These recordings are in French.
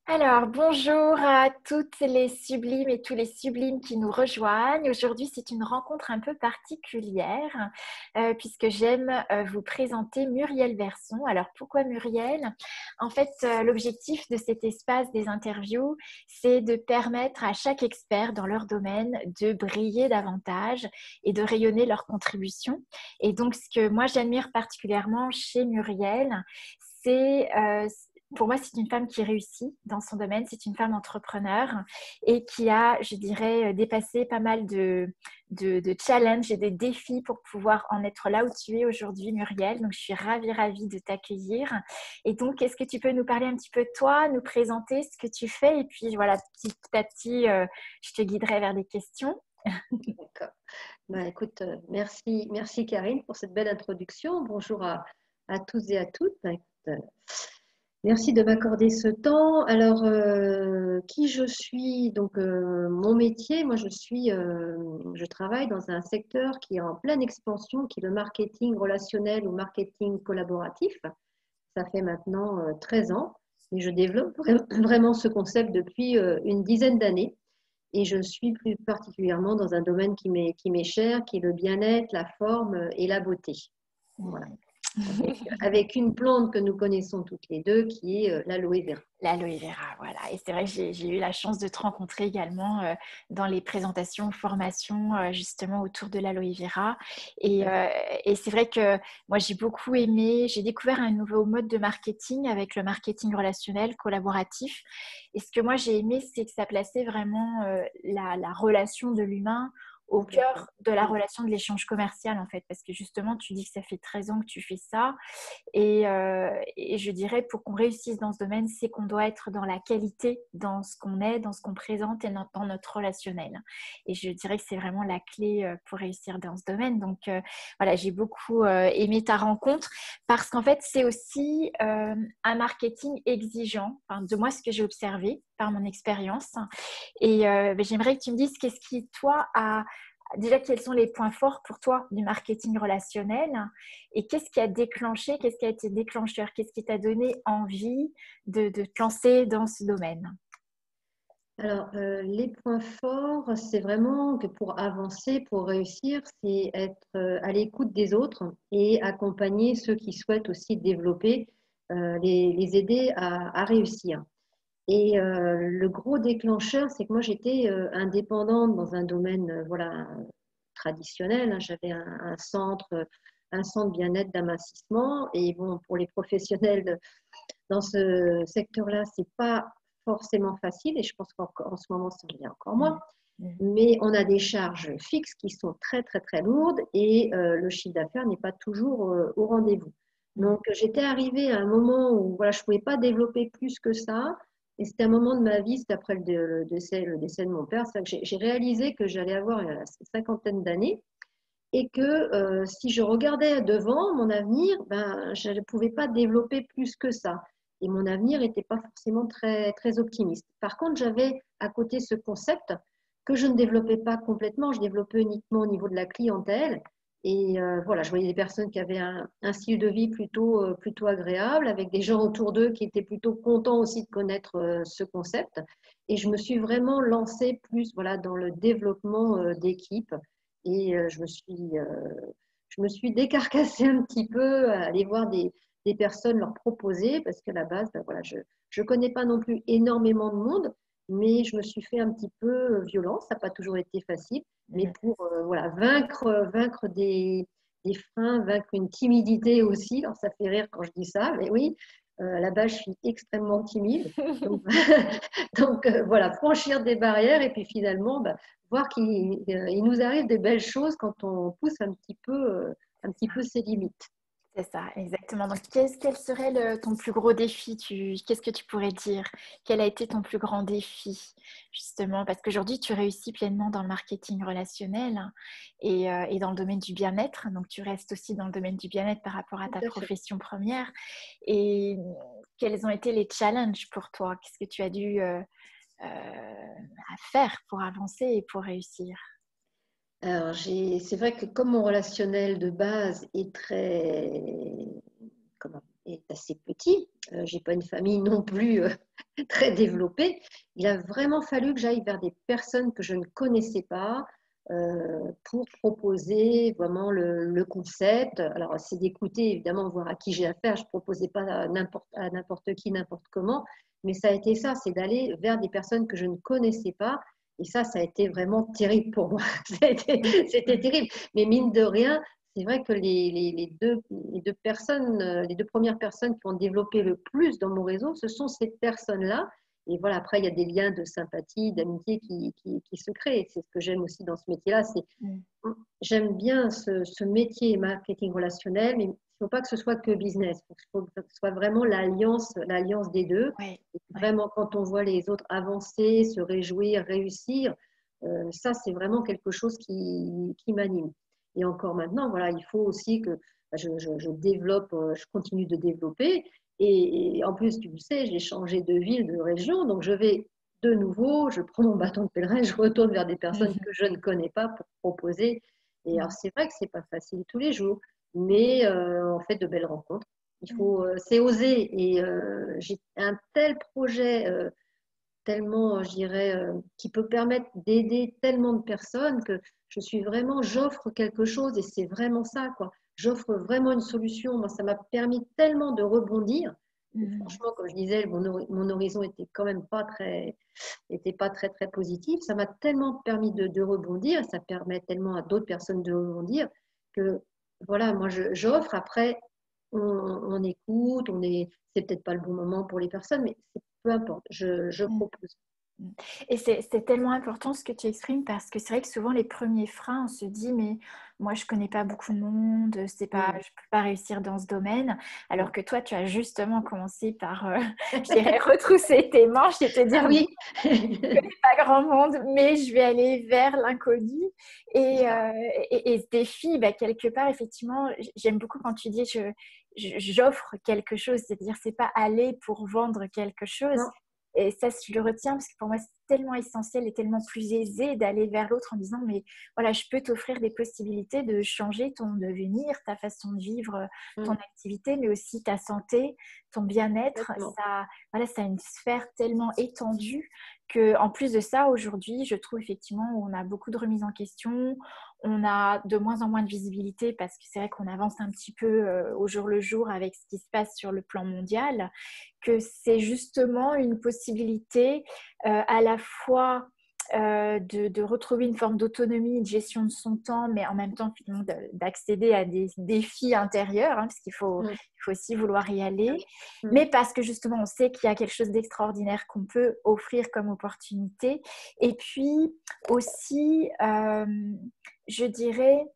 Alors, bonjour à toutes les sublimes et tous les sublimes qui nous rejoignent. Aujourd'hui, c'est une rencontre un peu particulière puisque j'aime vous présenter Muriel Verson. Alors, pourquoi Muriel? En fait, l'objectif de cet espace des interviews, c'est de permettre à chaque expert dans leur domaine de briller davantage et de rayonner leur contribution. Et donc, ce que moi, j'admire particulièrement chez Muriel, c'est pour moi, c'est une femme qui réussit dans son domaine, c'est une femme entrepreneur et qui a, je dirais, dépassé pas mal de challenges et de défis pour pouvoir en être là où tu es aujourd'hui, Muriel. Donc, je suis ravie de t'accueillir. Et donc, est-ce que tu peux nous parler un petit peu de toi, nous présenter ce que tu fais? Et puis, voilà, petit à petit, je te guiderai vers des questions. D'accord. Écoute, merci Karine pour cette belle introduction. Bonjour à tous et à toutes. Merci de m'accorder ce temps. Alors, qui je suis? Donc, mon métier, moi, je travaille dans un secteur qui est en pleine expansion, qui est le marketing relationnel ou marketing collaboratif. Ça fait maintenant 13 ans et je développe vraiment ce concept depuis une dizaine d'années. Et je suis plus particulièrement dans un domaine qui m'est cher, qui est le bien-être, la forme et la beauté. Voilà. Avec une plante que nous connaissons toutes les deux, qui est l'aloe vera. L'aloe vera, voilà. Et c'est vrai que j'ai eu la chance de te rencontrer également dans les présentations, formations, justement autour de l'aloe vera. Et c'est vrai que moi, j'ai beaucoup aimé, j'ai découvert un nouveau mode de marketing avec le marketing relationnel, collaboratif. Et ce que moi, j'ai aimé, c'est que ça plaçait vraiment la relation de l'humain au cœur de la relation de l'échange commercial, en fait. Parce que justement, tu dis que ça fait 13 ans que tu fais ça. Et je dirais, pour qu'on réussisse dans ce domaine, c'est qu'on doit être dans la qualité, dans ce qu'on est, dans ce qu'on présente et dans notre relationnel. Et je dirais que c'est vraiment la clé pour réussir dans ce domaine. Donc voilà, j'ai beaucoup aimé ta rencontre parce qu'en fait, c'est aussi un marketing exigeant, enfin, de moi, ce que j'ai observé par mon expérience. Et j'aimerais que tu me dises qu'est-ce qui, toi, a déjà, quels sont les points forts pour toi du marketing relationnel et qu'est-ce qui a déclenché, qu'est-ce qui a été déclencheur, qu'est-ce qui t'a donné envie de te lancer dans ce domaine? Alors, les points forts, c'est vraiment que pour avancer, pour réussir, c'est être à l'écoute des autres et accompagner ceux qui souhaitent aussi développer, les aider à réussir. Et le gros déclencheur, c'est que moi, j'étais indépendante dans un domaine voilà, traditionnel, hein. J'avais un centre bien-être d'amincissement. Et bon, pour les professionnels dans ce secteur-là, c'est pas forcément facile. Et je pense qu'en ce moment, ça l'est encore moins. Mais on a des charges fixes qui sont très, très, très lourdes et le chiffre d'affaires n'est pas toujours au rendez-vous. Donc, j'étais arrivée à un moment où voilà, je ne pouvais pas développer plus que ça. Et c'était un moment de ma vie, c'était après le décès de mon père, c'est que j'ai réalisé que j'allais avoir une cinquantaine d'années et que si je regardais devant mon avenir, ben, je ne pouvais pas développer plus que ça. Et mon avenir n'était pas forcément très, très optimiste. Par contre, j'avais à côté ce concept que je ne développais pas complètement, je développais uniquement au niveau de la clientèle. Et voilà, je voyais des personnes qui avaient un style de vie plutôt agréable, avec des gens autour d'eux qui étaient plutôt contents aussi de connaître ce concept. Et je me suis vraiment lancée plus voilà, dans le développement d'équipes. Et je me suis décarcassée un petit peu à aller voir des personnes, leur proposer, parce qu'à la base, ben voilà, je ne connais pas non plus énormément de monde, mais je me suis fait un petit peu violence. Ça n'a pas toujours été facile, mais pour voilà, vaincre des freins, vaincre une timidité aussi. Alors, ça fait rire quand je dis ça, mais oui, à la base, je suis extrêmement timide. Donc, voilà, franchir des barrières et puis finalement, bah, voir qu'il nous arrive des belles choses quand on pousse un petit peu ses limites. C'est ça, exactement. Donc, quel serait ton plus gros défi? Qu'est-ce que tu pourrais dire? Quel a été ton plus grand défi, justement? Parce qu'aujourd'hui, tu réussis pleinement dans le marketing relationnel et dans le domaine du bien-être. Donc, tu restes aussi dans le domaine du bien-être par rapport à ta Tout à fait. profession première. Et quels ont été les challenges pour toi? Qu'est-ce que tu as dû à faire pour avancer et pour réussir? Alors, c'est vrai que comme mon relationnel de base est très, est assez petit, j'ai pas une famille non plus très développé, il a vraiment fallu que j'aille vers des personnes que je ne connaissais pas pour proposer vraiment le concept. Alors, c'est d'écouter, évidemment, voir à qui j'ai affaire. Je ne proposais pas à n'importe qui, n'importe comment, mais ça a été ça, c'est d'aller vers des personnes que je ne connaissais pas. Et ça a été vraiment terrible pour moi. C'était terrible. Mais mine de rien, c'est vrai que les deux personnes, les deux premières personnes qui ont développé le plus dans mon réseau, ce sont ces personnes-là. Et voilà, après, il y a des liens de sympathie, d'amitié qui se créent. C'est ce que j'aime aussi dans ce métier-là. J'aime bien ce métier marketing relationnel, mais il ne faut pas que ce soit que business. Il faut que ce soit vraiment l'alliance des deux. Ouais, Et ouais. vraiment, quand on voit les autres avancer, se réjouir, réussir, ça, c'est vraiment quelque chose qui m'anime. Et encore maintenant, voilà, il faut aussi que je développe, je continue de développer. Et en plus, tu le sais, j'ai changé de ville, de région, donc je vais de nouveau, je prends mon bâton de pèlerin, je retourne vers des personnes que je ne connais pas pour proposer. Et alors, c'est vrai que c'est pas facile tous les jours, mais on fait de belles rencontres. C'est oser. Et j'ai un tel projet, tellement, je dirais, qui peut permettre d'aider tellement de personnes que j'offre quelque chose et c'est vraiment ça, quoi. J'offre vraiment une solution. Moi, ça m'a permis tellement de rebondir. Et franchement, comme je disais, mon horizon était pas très, très positif. Ça m'a tellement permis de rebondir. Ça permet tellement à d'autres personnes de rebondir que, voilà, moi, j'offre. Après, on écoute, c'est peut-être pas le bon moment pour les personnes, mais peu importe, je propose. Et c'est tellement important ce que tu exprimes parce que c'est vrai que souvent les premiers freins, on se dit mais moi je connais pas beaucoup de monde, c'est pas, Mm, je peux pas réussir dans ce domaine. Alors mm. que toi tu as justement commencé par, je dirais, retrousser tes manches et te Ah dire oui, pas grand monde, mais je vais aller vers l'inconnu. c'est Et, ça. et ce défi, bah, quelque part, effectivement, j'aime beaucoup quand tu dis j'offre quelque chose, c'est-à-dire c'est pas aller pour vendre quelque chose. Non, Et ça, je le retiens parce que pour moi, c'est tellement essentiel et tellement plus aisé d'aller vers l'autre en disant, mais voilà, je peux t'offrir des possibilités de changer ton devenir, ta façon de vivre ton mm, activité, mais aussi ta santé, ton bien-être. complètement. Ça, voilà, ça a une sphère tellement étendue que, en plus de ça, aujourd'hui, je trouve effectivement on a beaucoup de remises en question, on a de moins en moins de visibilité parce que c'est vrai qu'on avance un petit peu au jour le jour avec ce qui se passe sur le plan mondial, que c'est justement une possibilité à la fois de retrouver une forme d'autonomie et de gestion de son temps, mais en même temps finalement d'accéder à des défis intérieurs, hein, parce Mm, il faut aussi vouloir y ah aller, oui. Mm. mais parce que justement on sait qu'il y a quelque chose d'extraordinaire qu'on peut offrir comme opportunité. Et puis aussi, je dirais,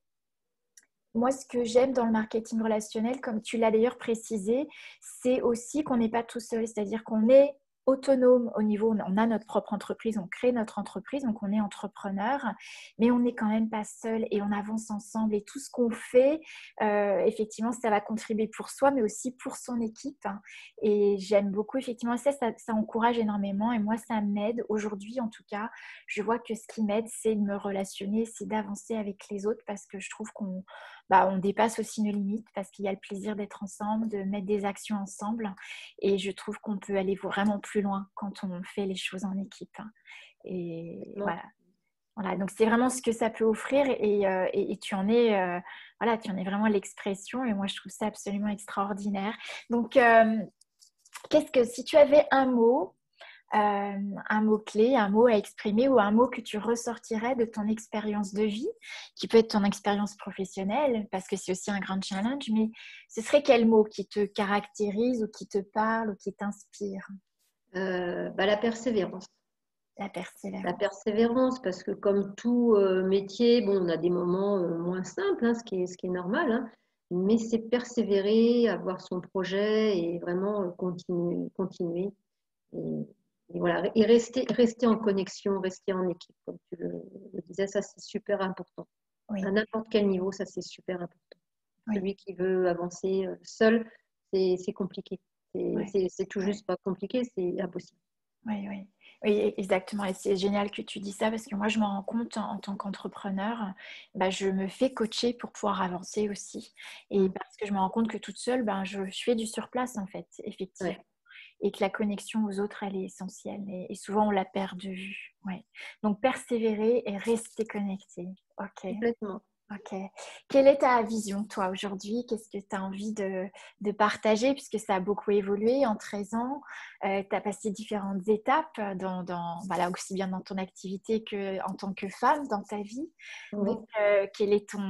moi, ce que j'aime dans le marketing relationnel, comme tu l'as d'ailleurs précisé, c'est aussi qu'on n'est pas tout seul, c'est-à-dire qu'on est autonome au niveau, on a notre propre entreprise, on crée notre entreprise, donc on est entrepreneur, mais on n'est quand même pas seul et on avance ensemble et tout ce qu'on fait, effectivement, ça va contribuer pour soi, mais aussi pour son équipe. Et j'aime beaucoup, effectivement, ça encourage énormément et moi, ça m'aide aujourd'hui, en tout cas, je vois que ce qui m'aide, c'est de me relationner, c'est d'avancer avec les autres parce que je trouve qu'on on dépasse aussi nos limites parce qu'il y a le plaisir d'être ensemble, de mettre des actions ensemble. Et je trouve qu'on peut aller vraiment plus loin quand on fait les choses en équipe. Et Non. voilà. Voilà, donc c'est vraiment ce que ça peut offrir et tu en es, voilà, tu en es vraiment l'expression et moi je trouve ça absolument extraordinaire. Donc, si tu avais un mot-clé, un mot à exprimer ou un mot que tu ressortirais de ton expérience de vie, qui peut être ton expérience professionnelle, parce que c'est aussi un grand challenge, mais ce serait quel mot qui te caractérise ou qui te parle ou qui t'inspire? La persévérance. La La persévérance. persévérance, parce que comme tout métier, bon, on a des moments moins simples, hein, ce qui est normal, hein, mais c'est persévérer, avoir son projet et vraiment continuer. Et, et voilà, et rester en connexion, rester en équipe, comme tu le disais, ça c'est super important. À Oui, n'importe quel niveau, ça c'est super important. oui, Celui qui veut avancer seul, c'est compliqué. oui, C'est tout oui. juste pas compliqué, c'est impossible. Oui, oui. Oui, exactement. Et c'est génial que tu dis ça parce que moi, je me rends compte en tant qu'entrepreneur, je me fais coacher pour pouvoir avancer aussi. Et Mm. parce que je me rends compte que toute seule, je fais du surplace en fait, Ouais. effectivement. et que la connexion aux autres, elle est essentielle. Et souvent, on la perd de vue. Ouais. Donc, persévérer et rester connecté. Ok. Complètement. Ok. Quelle est ta vision, toi, aujourd'hui? Qu'est-ce que tu as envie de partager, puisque ça a beaucoup évolué en 13 ans? Tu as passé différentes étapes, voilà, aussi bien dans ton activité qu'en tant que femme dans ta vie. Oui. Donc,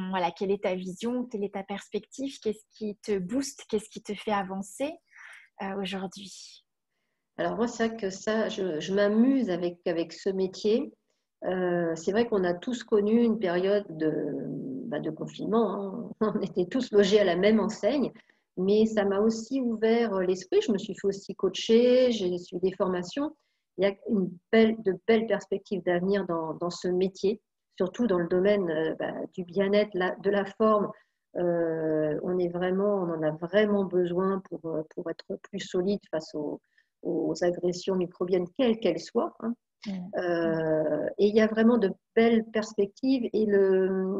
voilà, quelle est ta vision? Quelle est ta perspective? Qu'est-ce qui te booste? Qu'est-ce qui te fait avancer aujourd'hui? Alors moi, c'est vrai que ça, je m'amuse avec ce métier. C'est vrai qu'on a tous connu une période de confinement, hein. On était tous logés à la même enseigne, mais ça m'a aussi ouvert l'esprit. Je me suis fait aussi coacher, j'ai suivi des formations. Il y a de belles perspectives d'avenir dans ce métier, surtout dans le domaine du bien-être, de la forme. On en a vraiment besoin pour être plus solide face aux agressions microbiennes, quelles qu'elles soient, hein. Mm. Et il y a vraiment de belles perspectives et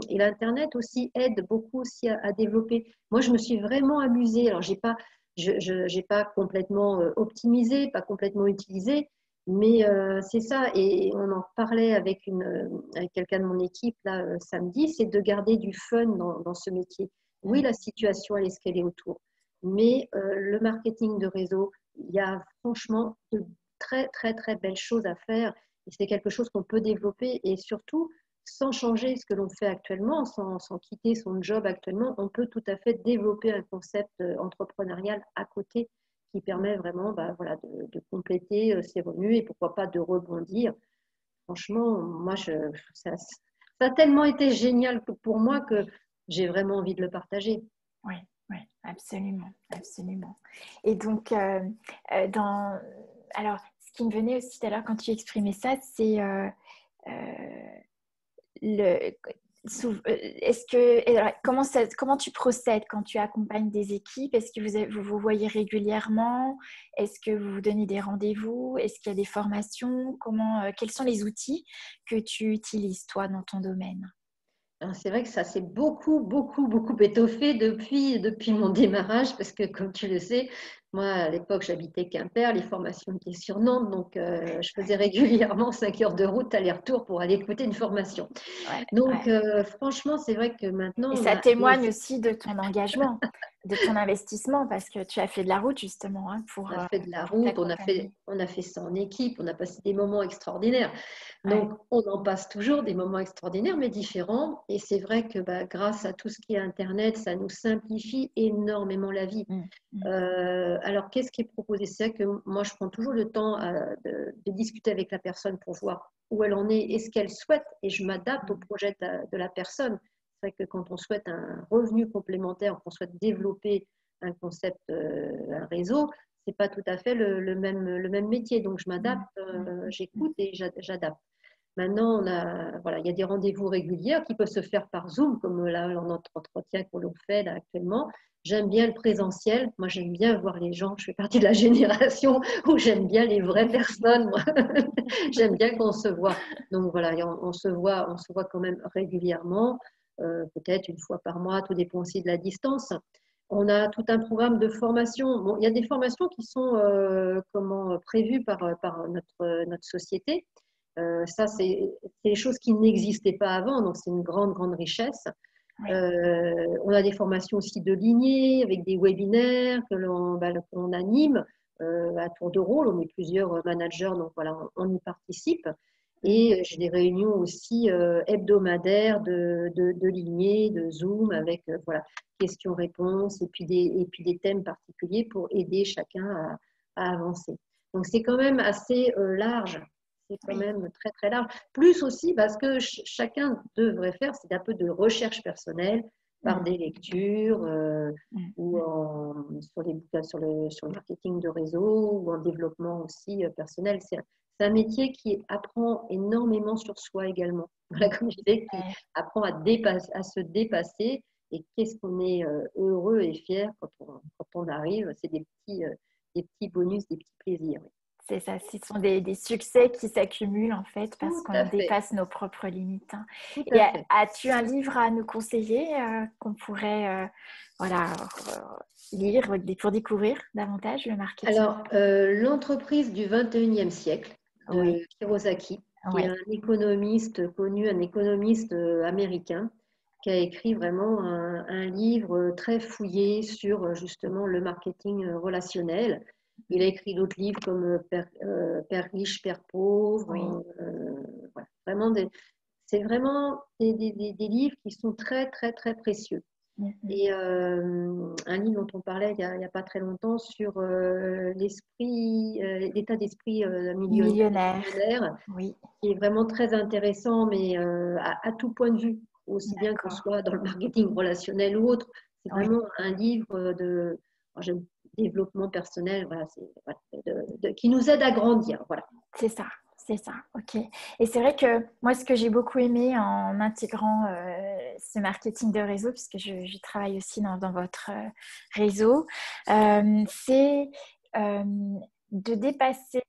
l'Internet aussi aide beaucoup aussi à développer. Moi, je me suis vraiment amusée. Alors, j'ai pas complètement optimisé, pas complètement utilisé, mais c'est ça. Et on en parlait avec quelqu'un de mon équipe là, samedi, c'est de garder du fun dans ce métier. Oui, Mm. la situation, elle est ce qu'elle est autour. Mais le marketing de réseau, il y a franchement de très, très, très belles choses à faire. Et c'est quelque chose qu'on peut développer et surtout, sans changer ce que l'on fait actuellement, sans quitter son job actuellement, on peut tout à fait développer un concept entrepreneurial à côté qui permet vraiment voilà, de compléter ses revenus et pourquoi pas de rebondir. Franchement, ça, ça a tellement été génial pour moi que j'ai vraiment envie de le partager. Oui, oui, absolument, absolument. Et donc, alors, ce qui me venait aussi tout à l'heure quand tu exprimais ça, c'est euh, le... Est-ce que, alors, comment tu procèdes quand tu accompagnes des équipes? Est-ce que vous vous voyez régulièrement? Est-ce que vous vous donnez des rendez-vous? Est-ce qu'il y a des formations? Quels sont les outils que tu utilises, toi, dans ton domaine? Alors, c'est vrai que ça s'est beaucoup, beaucoup, beaucoup étoffé depuis mon démarrage, parce que comme tu le sais, moi à l'époque j'habitais Quimper, les formations étaient sur Nantes, donc je faisais régulièrement 5 heures de route aller-retour pour aller écouter une formation. Ouais, Donc ouais. franchement, c'est vrai que maintenant Et on ça a témoigne aussi de ton engagement, de ton investissement, parce que tu as fait de la route justement hein, On a fait de la pour route, t'accompagner. on a fait ça en équipe, on a passé des moments extraordinaires. Ouais. Donc, on en passe toujours des moments extraordinaires, mais différents. Et c'est vrai que grâce à tout ce qui est Internet, ça nous simplifie énormément la vie. Mm, mm, Alors, qu'est-ce qui est proposé? C'est vrai que moi, je prends toujours le temps de discuter avec la personne pour voir où elle en est et ce qu'elle souhaite, et je m'adapte au mm, projet de la personne. C'est vrai que quand on souhaite un revenu complémentaire, qu'on souhaite développer un concept, un réseau, c'est pas tout à fait le même métier. Donc, je mm, m'adapte, mm, mm. j'écoute et j'adapte. Maintenant, voilà, il y a des rendez-vous réguliers qui peuvent se faire par Zoom, comme là, notre entretien que l'on fait là, actuellement. J'aime bien le présentiel. Moi, j'aime bien voir les gens. Je fais partie de la génération où j'aime bien les vraies personnes. Moi. J'aime bien qu'on se voit. Donc voilà, on se voit quand même régulièrement, peut-être une fois par mois. Tout dépend aussi de la distance. On a tout un programme de formation. Bon, il y a des formations qui sont prévues par notre société. Ça, c'est des choses qui n'existaient pas avant, donc c'est une grande, grande richesse. Oui. On a des formations aussi de lignée avec des webinaires qu'on anime à tour de rôle. On est plusieurs managers, donc voilà, on y participe. Mm, Et j'ai des réunions aussi hebdomadaires de lignée, de Zoom, avec voilà, questions-réponses et puis des thèmes particuliers pour aider chacun à avancer. Donc c'est quand même assez large, c'est quand oui. même très très large. Plus aussi parce que chacun devrait faire, c'est un peu de recherche personnelle par Mm, des lectures mm, ou mm. sur les bouquins sur le marketing de réseau ou en développement aussi personnel. C'est un métier qui apprend énormément sur soi également. Voilà, comme je disais, qui Ouais. apprend à se dépasser. Et qu'est-ce qu'on est heureux et fier quand on arrive. C'est des petits bonus, des petits plaisirs. Oui. C'est ça, ce sont des succès qui s'accumulent en fait parce Tout à qu'on fait, dépasse nos propres limites, hein. tout Et à fait. as-tu un livre à nous conseiller qu'on pourrait voilà, lire pour découvrir davantage le marketing? Alors, l'entreprise du 21e siècle Oui, de Kiyosaki, qui est oui, un économiste connu, un économiste américain, qui a écrit vraiment un livre très fouillé sur justement le marketing relationnel. Il a écrit d'autres livres comme Père riche, Père pauvre. oui. Voilà. C'est vraiment des livres qui sont très, très, très précieux. Mhm. Et un livre dont on parlait il y a pas très longtemps sur l'état d'esprit des Millionnaire, millionnaires, oui, qui est vraiment très intéressant, mais à tout point de vue, aussi bien que ce d'accord. soit dans le marketing relationnel ou autre. C'est Oui. vraiment un livre de développement personnel, voilà, qui nous aide à grandir. Voilà. C'est ça, ok. Et c'est vrai que moi, ce que j'ai beaucoup aimé en intégrant ce marketing de réseau, puisque je travaille aussi dans votre réseau, c'est euh, de dépasser,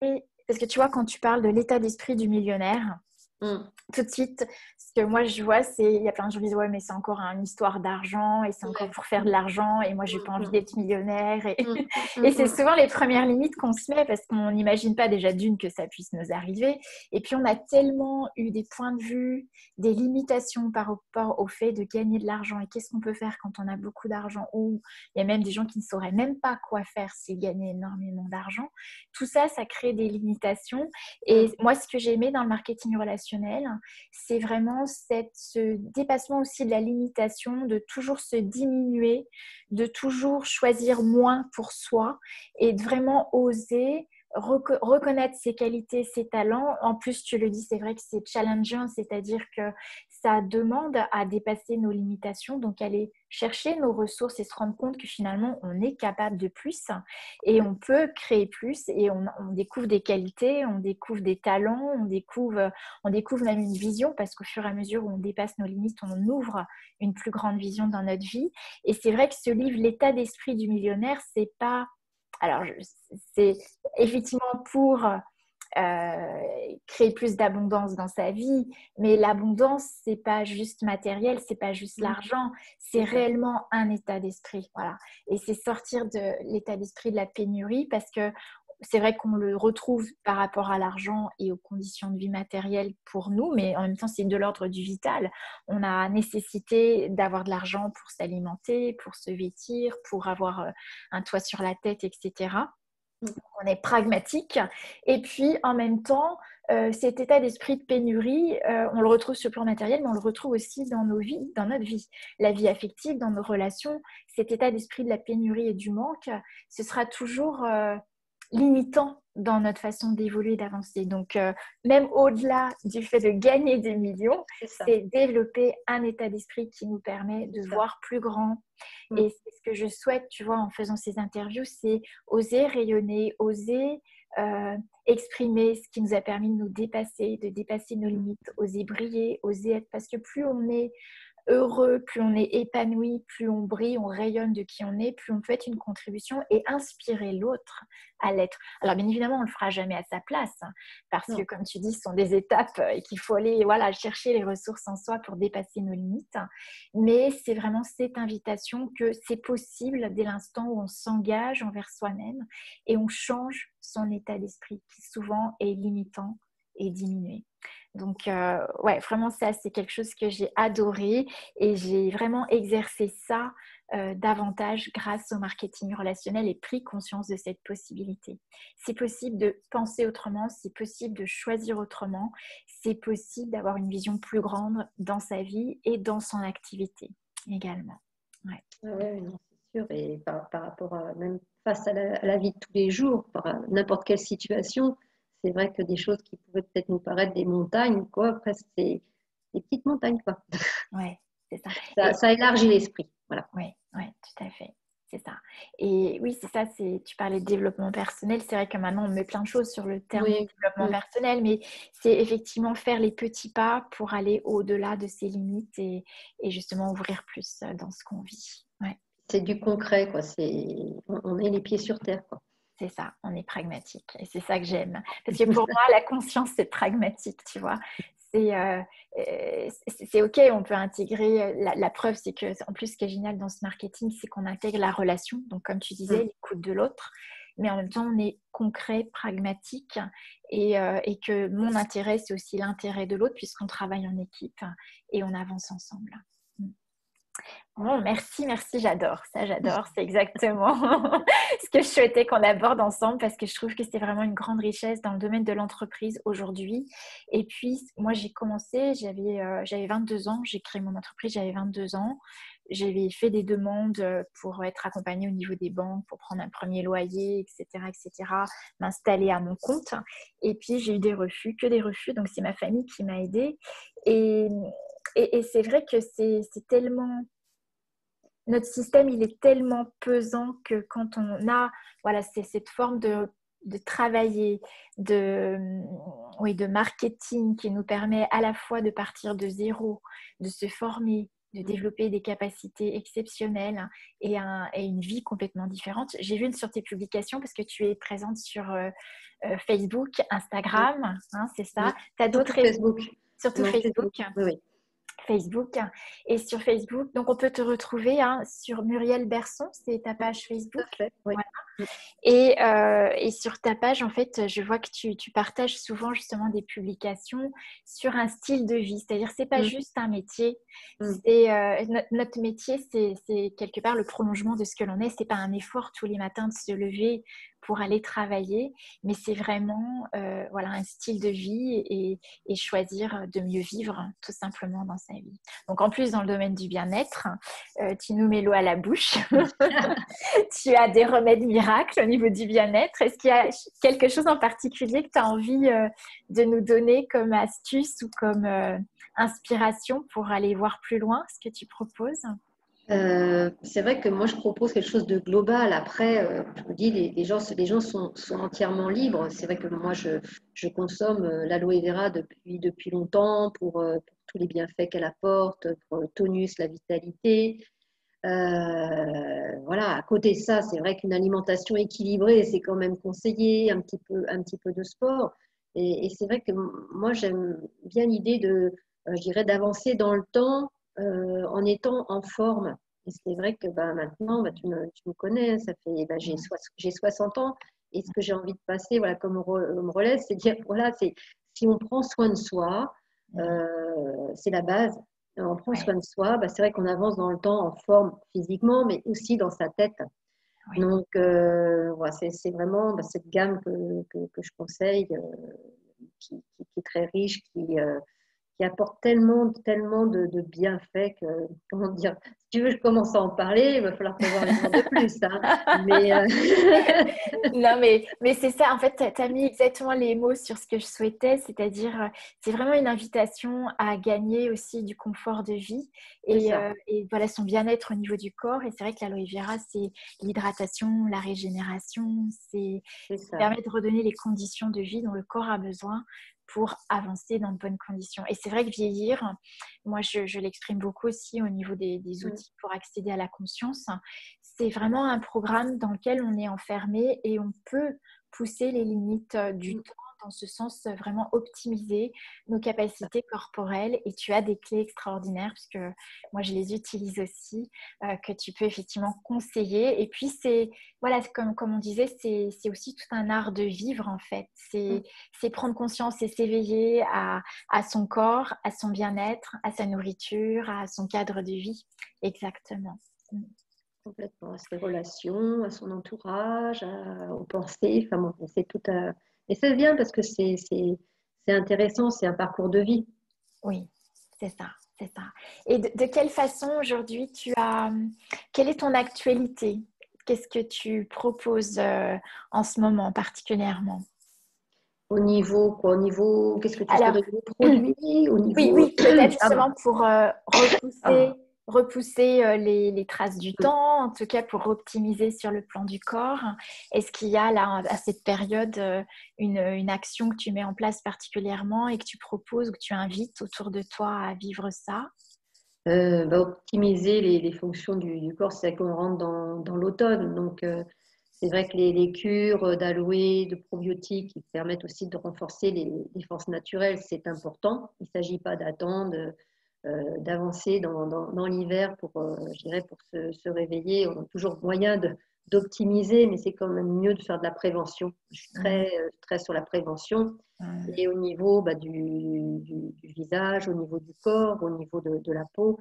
parce que tu vois, quand tu parles de l'état d'esprit du millionnaire, Hum. tout de suite, ce que moi je vois, c'est il y a plein de gens qui disent ouais, mais c'est encore une histoire d'argent et c'est encore Ouais. pour faire de l'argent et moi j'ai Hum, pas envie hum, d'être millionnaire et, hum, hum, et hum, c'est hum. souvent les premières limites qu'on se met parce qu'on n'imagine pas déjà d'une que ça puisse nous arriver et puis on a tellement eu des points de vue, des limitations par rapport au fait de gagner de l'argent et qu'est-ce qu'on peut faire quand on a beaucoup d'argent ou il y a même des gens qui ne sauraient même pas quoi faire s'ils gagnaient énormément d'argent. Tout ça, ça crée des limitations et Hum. moi ce que j'ai aimé dans le marketing relationnel, c'est vraiment ce dépassement aussi de la limitation, de toujours se diminuer, de toujours choisir moins pour soi et de vraiment oser reconnaître ses qualités, ses talents. En plus, tu le dis, c'est vrai que c'est challengeant, c'est-à-dire que ça demande à dépasser nos limitations, donc aller chercher nos ressources et se rendre compte que finalement, on est capable de plus et on peut créer plus et on découvre des qualités, on découvre des talents, on découvre même une vision parce qu'au fur et à mesure où on dépasse nos limites, on ouvre une plus grande vision dans notre vie. Et c'est vrai que ce livre, L'état d'esprit du millionnaire, c'est pas. Alors, c'est effectivement pour créer plus d'abondance dans sa vie, mais l'abondance, c'est pas juste matériel, c'est pas juste Hum. l'argent, C'est c'est ça. réellement un état d'esprit. Voilà. Et c'est sortir de l'état d'esprit de la pénurie parce que c'est vrai qu'on le retrouve par rapport à l'argent et aux conditions de vie matérielles pour nous, mais en même temps, c'est de l'ordre du vital. On a nécessité d'avoir de l'argent pour s'alimenter, pour se vêtir, pour avoir un toit sur la tête, etc. Hum. On est pragmatique. Et puis, en même temps, cet état d'esprit de pénurie, on le retrouve sur le plan matériel, mais on le retrouve aussi dans nos vies, dans notre vie. La vie affective, dans nos relations, cet état d'esprit de la pénurie et du manque, ce sera toujours limitant dans notre façon d'évoluer, d'avancer. Donc, même au-delà du fait de gagner des millions, C'est ça. c'est développer un état d'esprit qui nous permet C'est de ça. voir plus grand. Hum. Et c'est ce que je souhaite, tu vois, en faisant ces interviews, c'est oser rayonner, oser exprimer ce qui nous a permis de dépasser nos limites, oser briller, oser être, parce que plus on est heureux, plus on est épanoui, plus on brille, on rayonne de qui on est, plus on peut être une contribution et inspirer l'autre à l'être. Alors bien évidemment, on ne le fera jamais à sa place, hein, parce que Non. comme tu dis, ce sont des étapes et qu'il faut aller voilà, chercher les ressources en soi pour dépasser nos limites. Mais c'est vraiment cette invitation que c'est possible dès l'instant où on s'engage envers soi-même et on change son état d'esprit qui souvent est limitant et diminué. Donc, ouais, vraiment, ça, c'est quelque chose que j'ai adoré et j'ai vraiment exercé ça davantage grâce au marketing relationnel et pris conscience de cette possibilité. C'est possible de penser autrement, c'est possible de choisir autrement, c'est possible d'avoir une vision plus grande dans sa vie et dans son activité également. Ouais. Ah ouais, non, c'est sûr. Et par rapport à même face à la vie de tous les jours, par n'importe quelle situation, c'est vrai que des choses qui pouvaient peut-être nous paraître des montagnes, quoi, après, c'est des petites montagnes, quoi. Ouais, c'est ça. Et Ça élargit l'esprit. Voilà. oui, oui, tout à fait. C'est ça. Et oui, c'est ça, tu parlais de développement personnel. C'est vrai que maintenant, on met plein de choses sur le terme Oui. développement Mm. personnel, mais c'est effectivement faire les petits pas pour aller au-delà de ses limites et justement ouvrir plus dans ce qu'on vit. Ouais, C'est du concret, quoi. On est les pieds sur terre, quoi. C'est ça, on est pragmatique. Et c'est ça que j'aime. Parce que pour moi, la conscience, c'est pragmatique, tu vois. C'est c'est OK, on peut intégrer. La preuve, c'est que, en plus, ce qui est génial dans ce marketing, c'est qu'on intègre la relation. Donc, comme tu disais, l'écoute de l'autre. Mais en même temps, on est concret, pragmatique. Et que mon intérêt, c'est aussi l'intérêt de l'autre, puisqu'on travaille en équipe et on avance ensemble. Bon, merci, j'adore ça, j'adore. C'est exactement ce que je souhaitais qu'on aborde ensemble parce que je trouve que c'est vraiment une grande richesse dans le domaine de l'entreprise aujourd'hui. Et puis, moi, j'ai commencé, j'avais 22 ans, j'ai créé mon entreprise, j'avais 22 ans. J'avais fait des demandes pour être accompagnée au niveau des banques, pour prendre un premier loyer, etc., m'installer à mon compte. Et puis, j'ai eu des refus, que des refus. Donc, c'est ma famille qui m'a aidée. Et, et c'est vrai que c'est tellement notre système, il est tellement pesant que quand on a, voilà, c'est cette forme de travailler, oui, de marketing qui nous permet à la fois de partir de zéro, de se former, de développer des capacités exceptionnelles et une vie complètement différente. J'ai vu sur tes publications, parce que tu es présente sur Facebook, Instagram, hein, c'est ça. Tu as d'autres Surtout Facebook. surtout Non, Facebook. Oui. Facebook. Et sur Facebook, donc on peut te retrouver sur Muriel Berson, c'est ta page Tout Facebook. à fait, oui. Voilà. Et sur ta page, en fait, je vois que tu partages souvent justement des publications sur un style de vie. C'est-à-dire, c'est pas juste un métier. C'est notre métier, c'est quelque part le prolongement de ce que l'on est. C'est pas un effort tous les matins de se lever pour aller travailler, mais c'est vraiment voilà, un style de vie et choisir de mieux vivre tout simplement dans sa vie. Donc en plus, dans le domaine du bien-être, tu nous mets l'eau à la bouche. Tu as des remèdes miracles au niveau du bien-être. Est-ce qu'il y a quelque chose en particulier que tu as envie de nous donner comme astuce ou comme inspiration pour aller voir plus loin ce que tu proposes? C'est vrai que moi, je propose quelque chose de global. Après, je vous dis, les gens sont entièrement libres. C'est vrai que moi, je consomme l'aloe vera depuis longtemps pour tous les bienfaits qu'elle apporte, pour le tonus, la vitalité. Voilà, à côté de ça, c'est vrai qu'une alimentation équilibrée, c'est quand même conseillé, un petit peu de sport. Et c'est vrai que moi, j'aime bien l'idée je dirais, d'avancer dans le temps en étant en forme. Et c'est vrai que maintenant, tu me connais, ça fait, j'ai 60 ans. Et ce que j'ai envie de passer voilà, comme relais, c'est dire, voilà, si on prend soin de soi, c'est la base. On prend soin de soi, c'est vrai qu'on avance dans le temps en forme physiquement, mais aussi dans sa tête. Oui. Donc, voilà, c'est vraiment cette gamme que je conseille, qui est très riche, qui apporte tellement de bienfaits que, comment dire, si tu veux, je commence à en parler, il va falloir prévoir une heure de plus. Hein. Mais, Non, mais c'est ça. En fait, tu as mis exactement les mots sur ce que je souhaitais, c'est-à-dire, c'est vraiment une invitation à gagner aussi du confort de vie et voilà, son bien-être au niveau du corps. Et c'est vrai que l'aloe vera, c'est l'hydratation, la régénération, ça permet de redonner les conditions de vie dont le corps a besoin pour avancer dans de bonnes conditions. Et c'est vrai que vieillir, moi, je l'exprime beaucoup aussi au niveau des outils pour accéder à la conscience. C'est vraiment un programme dans lequel on est enfermé et on peut pousser les limites du temps dans ce sens, vraiment optimiser nos capacités corporelles. Et tu as des clés extraordinaires puisque moi, je les utilise aussi, que tu peux effectivement conseiller. Et puis, voilà, comme on disait, c'est aussi tout un art de vivre en fait. C'est prendre conscience et s'éveiller à son corps, à son bien-être, à sa nourriture, à son cadre de vie. Exactement. Complètement, à ses relations, à son entourage, aux pensées. Enfin bon, c'est tout à... Et c'est bien parce que c'est intéressant, c'est un parcours de vie. Oui, c'est ça, c'est ça. Et de quelle façon aujourd'hui quelle est ton actualité? Qu'est-ce que tu proposes en ce moment particulièrement? Au niveau, quoi? Au niveau, qu'est-ce que tu Alors, souhaites? Au niveau produit? Au oui, niveau... oui, peut-être Pardon. justement pour Ah. repousser les traces du temps, en tout cas pour optimiser sur le plan du corps. Est-ce qu'il y a là, à cette période, une action que tu mets en place particulièrement et que tu proposes ou que tu invites autour de toi à vivre ça? Optimiser les fonctions du corps, c'est qu'on rentre dans l'automne. Donc, C'est vrai que les cures d'aloe, de probiotiques, qui permettent aussi de renforcer les forces naturelles, c'est important. Il ne s'agit pas d'attendre, d'avancer dans l'hiver pour, je dirais, pour se réveiller. On a toujours moyen d'optimiser, mais c'est quand même mieux de faire de la prévention. Je suis très sur la prévention. Et au niveau du visage, au niveau du corps, au niveau de la peau,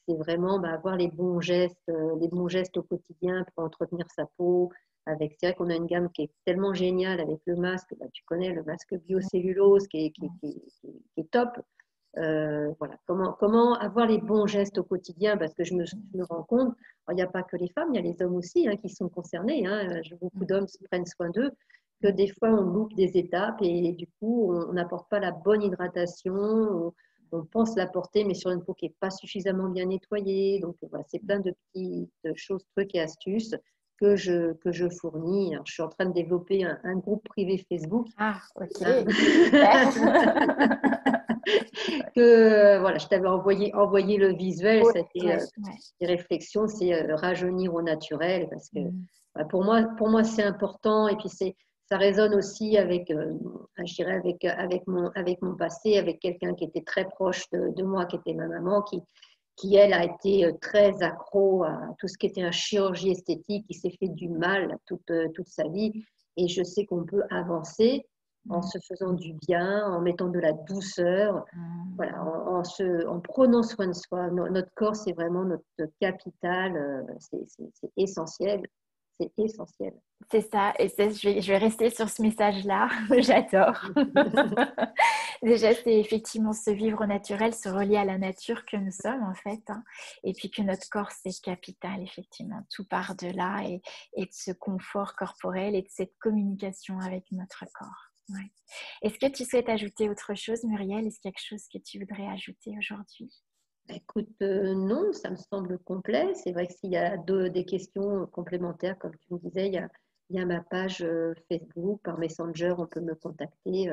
c'est vraiment avoir les bons gestes au quotidien pour entretenir sa peau. C'est vrai qu'on a une gamme qui est tellement géniale avec le masque. Tu connais le masque biocellulose qui est top. Voilà. Comment avoir les bons gestes au quotidien, parce que je me rends compte, il n'y a pas que les femmes, il y a les hommes aussi qui sont concernés. Beaucoup d'hommes se prennent soin d'eux, que des fois on loupe des étapes et du coup on n'apporte pas la bonne hydratation, on pense l'apporter mais sur une peau qui n'est pas suffisamment bien nettoyée. Donc voilà, c'est plein de petites choses, trucs et astuces que je fournis. Alors, je suis en train de développer un groupe privé Facebook. Ah, ok. Hein. Voilà, je t'avais envoyé le visuel, Ouais, c'était ouais, ouais. des réflexions, c'est rajeunir au naturel, parce que pour moi c'est important, et puis ça résonne aussi avec, je dirais avec mon passé, avec quelqu'un qui était très proche de moi, qui était ma maman, qui elle a été très accro à tout ce qui était la chirurgie esthétique, qui s'est fait du mal toute sa vie, et je sais qu'on peut avancer en se faisant du bien, en mettant de la douceur, voilà, en prenant soin de soi. Notre corps, c'est vraiment notre capital, c'est essentiel. C'est essentiel. C'est ça, et je vais rester sur ce message-là, j'adore. Déjà, c'est effectivement se vivre au naturel, se relier à la nature que nous sommes en fait, hein. Et puis que notre corps, c'est capital, effectivement. Tout part de là et de ce confort corporel et de cette communication avec notre corps. Ouais. Est-ce que tu souhaites ajouter autre chose, Muriel? Est-ce qu'il y a quelque chose que tu voudrais ajouter aujourd'hui? Écoute, non, ça me semble complet. C'est vrai que s'il y a des questions complémentaires, comme tu me disais, il y a ma page Facebook, par Messenger, on peut me contacter.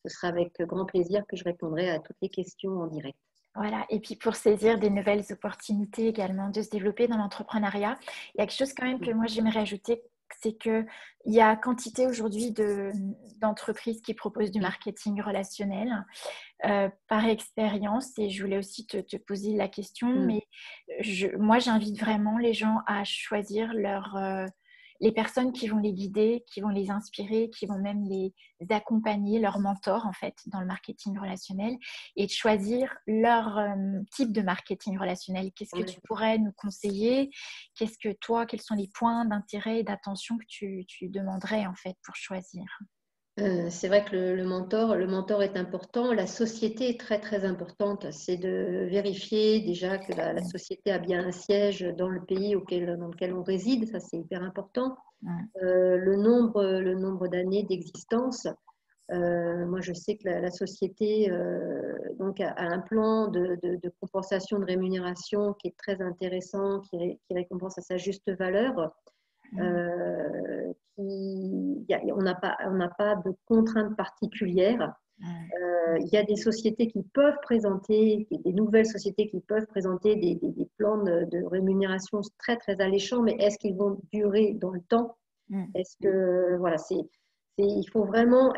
Ce sera avec grand plaisir que je répondrai à toutes les questions en direct. Voilà, et puis pour saisir des nouvelles opportunités également, de se développer dans l'entrepreneuriat, il y a quelque chose quand même que moi j'aimerais ajouter, c'est qu'il y a quantité aujourd'hui d'entreprises qui proposent du marketing relationnel par expérience, et je voulais aussi te poser la question, mais moi j'invite vraiment les gens à choisir les personnes qui vont les guider, qui vont les inspirer, qui vont même les accompagner, leurs mentors en fait dans le marketing relationnel, et de choisir leur type de marketing relationnel. Qu'est-ce que tu pourrais nous conseiller? Quels sont les points d'intérêt et d'attention que tu demanderais en fait pour choisir? C'est vrai que le mentor est important. La société est très, très importante. C'est de vérifier déjà que la société a bien un siège dans le pays dans lequel on réside. Ça, c'est hyper important. Le nombre d'années d'existence. Moi, je sais que la société donc a un plan de compensation de rémunération qui est très intéressant, qui récompense à sa juste valeur. On n'a pas de contraintes particulières. Il y a des sociétés qui peuvent présenter, des nouvelles sociétés qui peuvent présenter des plans de rémunération très, très alléchants, mais est-ce qu'ils vont durer dans le temps? Est-ce que, voilà, il faut vraiment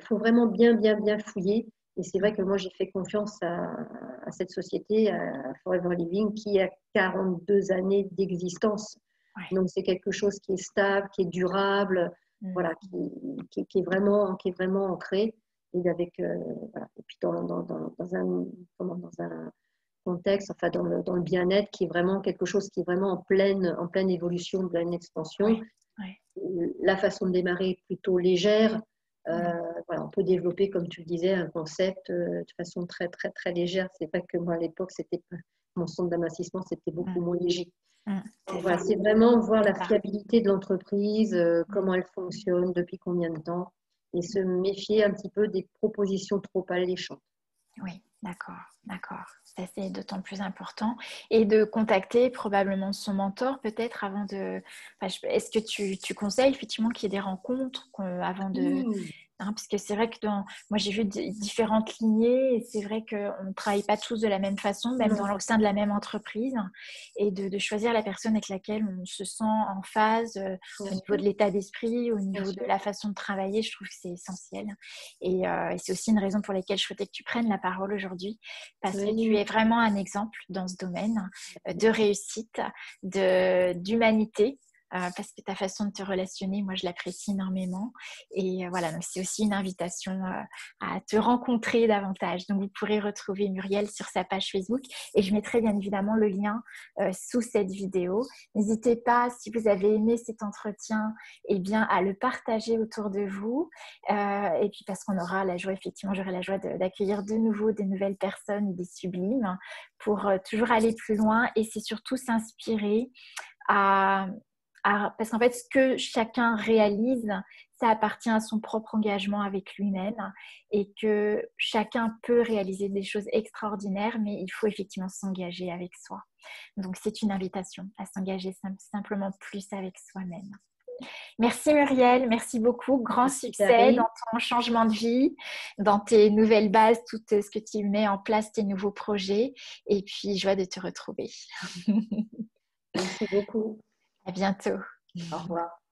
faut vraiment bien, bien, bien fouiller. Et c'est vrai que moi, j'ai fait confiance à cette société, à Forever Living, qui a 42 années d'existence. Donc, c'est quelque chose qui est stable, qui est durable, voilà, qui est vraiment ancré. Et voilà. Et puis, dans un contexte, enfin, dans le bien-être, qui est vraiment quelque chose qui est vraiment en pleine évolution, en pleine expansion. La façon de démarrer est plutôt légère. Voilà, on peut développer, comme tu le disais, un concept de façon très, très, très légère. C'est pas que moi, à l'époque, mon centre d'amincissement, c'était beaucoup moins léger. Voilà, c'est vraiment voir la fiabilité de l'entreprise, comment elle fonctionne, depuis combien de temps, et se méfier un petit peu des propositions trop alléchantes. Oui, d'accord. Ça, c'est d'autant plus important. Et de contacter probablement son mentor peut-être avant de... Est-ce que tu conseilles effectivement qu'il y ait des rencontres avant hein, parce que c'est vrai que moi j'ai vu différentes lignées et c'est vrai qu'on ne travaille pas tous de la même façon, même Non, au sein de la même entreprise, et de choisir la personne avec laquelle on se sent en phase bien au niveau sûr, de l'état d'esprit, au bien niveau de sûr. la façon de travailler, je trouve que c'est essentiel. Et c'est aussi une raison pour laquelle je souhaitais que tu prennes la parole aujourd'hui, parce que tu Oui, es vraiment un exemple dans ce domaine de réussite, d'humanité. Parce que ta façon de te relationner, moi, je l'apprécie énormément. Et voilà, donc c'est aussi une invitation à te rencontrer davantage. Donc, vous pourrez retrouver Muriel sur sa page Facebook et je mettrai bien évidemment le lien sous cette vidéo. N'hésitez pas, si vous avez aimé cet entretien, eh bien, à le partager autour de vous. Et puis, parce qu'on aura la joie, effectivement, j'aurai la joie d'accueillir de nouveau des nouvelles personnes et des sublimes pour toujours aller plus loin. Et c'est surtout s'inspirer à parce qu'en fait, ce que chacun réalise, ça appartient à son propre engagement avec lui-même et que chacun peut réaliser des choses extraordinaires, mais il faut effectivement s'engager avec soi. Donc, c'est une invitation à s'engager simplement plus avec soi-même. Merci Muriel, merci beaucoup. Grand merci succès dans Karine. ton changement de vie, dans tes nouvelles bases, tout ce que tu mets en place, tes nouveaux projets. Et puis, joie de te retrouver. Merci beaucoup. À bientôt. Au revoir.